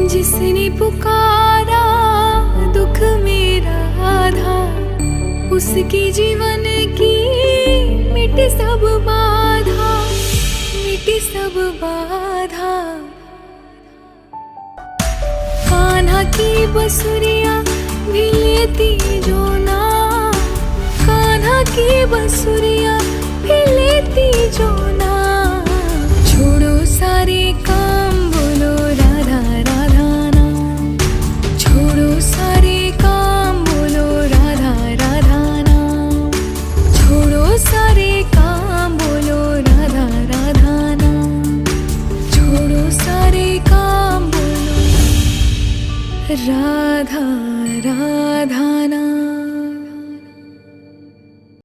जिसने पुकारा दुख मेरा आधा, उसके जीवन की मिट सब बाधा, मिट सब बाधा। कान्हा की बसुरिया भी लेती जो ना, कान्हा की बसुरिया भी लेती जो ना। छोड़ो सारे काम बोलो राधा राधा नाम, छोड़ो सारे काम बोलो राधा राधा नाम, छोड़ो सारे काम बोलो राधा राधा नाम, छोड़ो सारे काम बोलो राधा राधा नाम।